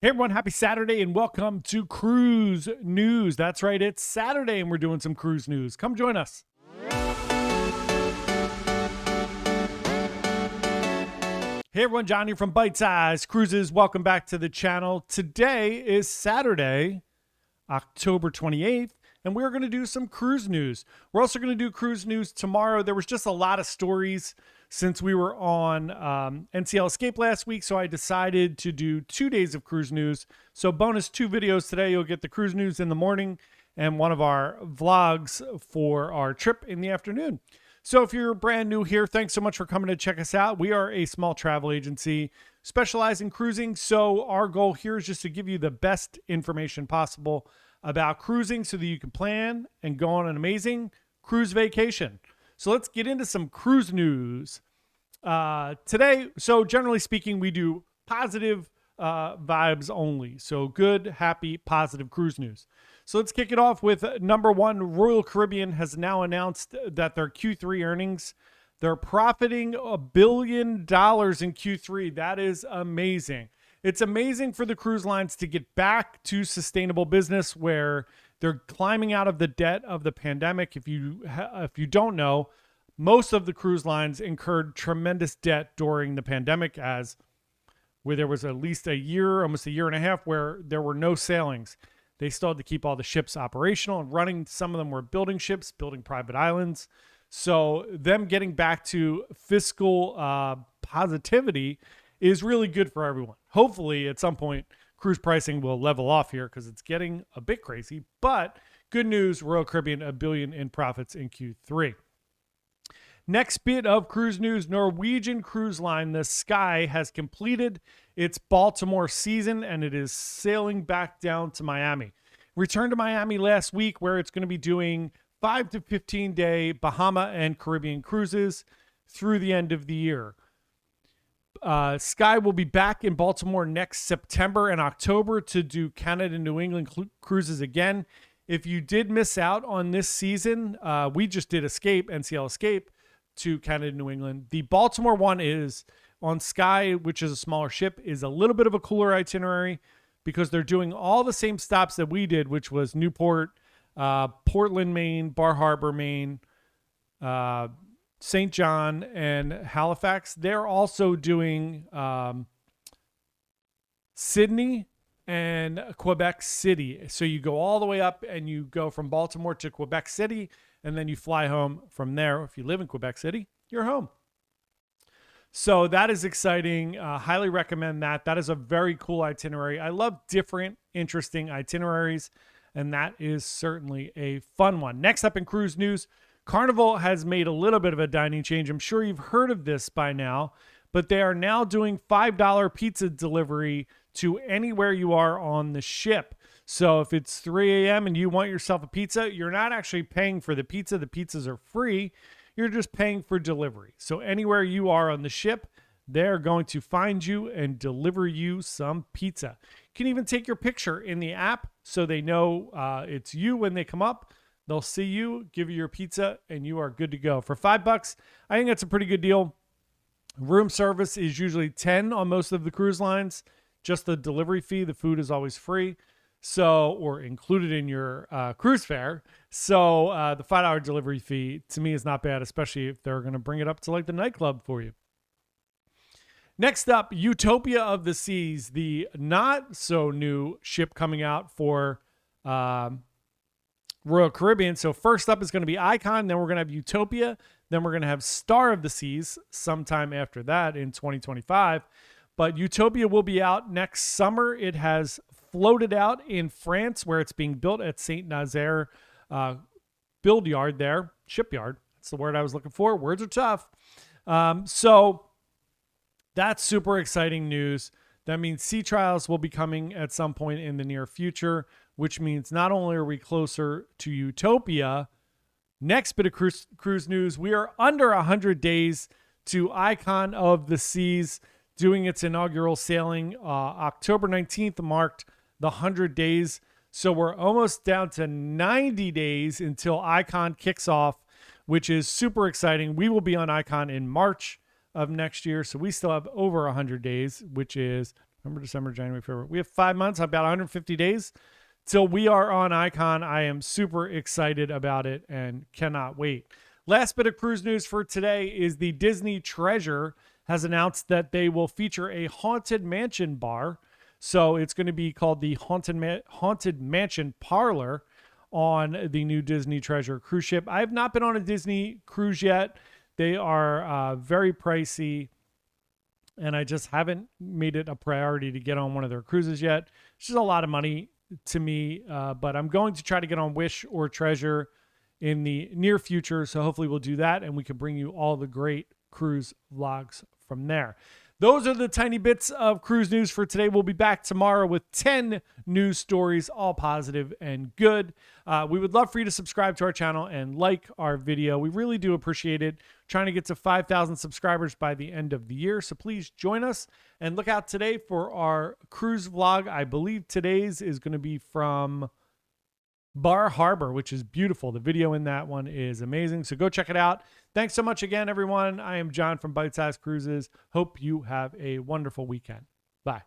Hey everyone, happy Saturday and welcome to Cruise News. That's right, it's Saturday and we're doing some cruise news. Come join us. Hey everyone, John here from Bite Size Cruises. Welcome back to the channel. Today is Saturday, October 28th, and we're going to do some cruise news. We're also going to do cruise news tomorrow. There was just a lot of stories since we were on NCL Escape last week, so I decided to do 2 days of cruise news. So bonus 2 videos today. You'll get the cruise news in the morning and one of our vlogs for our trip in the afternoon. So if you're brand new here, thanks so much for coming to check us out. We are a small travel agency specialized in cruising. So our goal here is just to give you the best information possible about cruising so that you can plan and go on an amazing cruise vacation. So let's get into some cruise news today. So generally speaking, we do positive vibes only. So good, happy, positive cruise news. So let's kick it off with number one. Royal Caribbean has now announced that their Q3 earnings, they're profiting $1 billion in Q3. That is amazing. It's amazing for the cruise lines to get back to sustainable business where they're climbing out of the debt of the pandemic. If you don't know, most of the cruise lines incurred tremendous debt during the pandemic, as where there was at least a year, almost a year and a half, where there were no sailings. They still had to keep all the ships operational and running. Some of them were building ships, building private islands. So them getting back to fiscal positivity is really good for everyone. Hopefully at some point cruise pricing will level off here because it's getting a bit crazy. But good news, Royal Caribbean, $1 billion in profits in Q3. Next bit of cruise news, Norwegian Cruise Line, the Sky, has completed its Baltimore season and it is sailing back down to Miami. Returned to Miami last week where it's going to be doing 5 to 15 day Bahama and Caribbean cruises through the end of the year. Sky will be back in Baltimore next September and October to do Canada and New England cruises again. If you did miss out on this season, we just did NCL Escape to Canada and New England. The Baltimore one is on Sky, which is a smaller ship, is a little bit of a cooler itinerary because they're doing all the same stops that we did, which was Newport, Portland, Maine, Bar Harbor, Maine, St. John, and Halifax. They're also doing Sydney and Quebec City. So you go all the way up and you go from Baltimore to Quebec City, and then you fly home from there. If you live in Quebec City, you're home. So that is exciting. Highly recommend that. That is a very cool itinerary. I love different, interesting itineraries, and that is certainly a fun one. Next up in cruise news, Carnival has made a little bit of a dining change. I'm sure you've heard of this by now, but they are now doing $5 pizza delivery to anywhere you are on the ship. So if it's 3 a.m. and you want yourself a pizza, you're not actually paying for the pizza. The pizzas are free. You're just paying for delivery. So anywhere you are on the ship, they're going to find you and deliver you some pizza. You can even take your picture in the app so they know it's you when they come up. They'll see you, give you your pizza, and you are good to go. For $5, I think that's a pretty good deal. Room service is usually $10 on most of the cruise lines. Just the delivery fee. The food is always free, or included in your cruise fare. So the $5 delivery fee to me is not bad, especially if they're going to bring it up to like the nightclub for you. Next up, Utopia of the Seas, the not so new ship coming out for Royal Caribbean. So first up is going to be Icon, then we're going to have Utopia, then we're going to have Star of the Seas sometime after that in 2025. But Utopia will be out next summer. It has floated out in France where it's being built at St. Nazaire build yard there, shipyard. That's the word I was looking for. Words are tough. So that's super exciting news. That means sea trials will be coming at some point in the near future, which means not only are we closer to Utopia, next bit of cruise news, we are under 100 days to Icon of the Seas doing its inaugural sailing. October 19th marked the 100 days. So we're almost down to 90 days until Icon kicks off, which is super exciting. We will be on Icon in March of next year. So we still have over 100 days, which is November, December, January, February. We have 5 months, about 150 days till we are on Icon. I am super excited about it and cannot wait. Last bit of cruise news for today is the Disney Treasure has announced that they will feature a Haunted Mansion bar. So it's going to be called the Haunted Mansion Parlor on the new Disney Treasure cruise ship. I have not been on a Disney cruise yet. They are very pricey, and I just haven't made it a priority to get on one of their cruises yet. It's just a lot of money to me, but I'm going to try to get on Wish or Treasure in the near future. So hopefully we'll do that, and we can bring you all the great cruise vlogs from there. Those are the tiny bits of cruise news for today. We'll be back tomorrow with 10 news stories, all positive and good. We would love for you to subscribe to our channel and like our video. We really do appreciate it. Trying to get to 5,000 subscribers by the end of the year. So please join us and look out today for our cruise vlog. I believe today's is going to be from Bar Harbor, which is beautiful. The video in that one is amazing. So go check it out. Thanks so much again, everyone. I am John from Bite Size Cruises. Hope you have a wonderful weekend. Bye.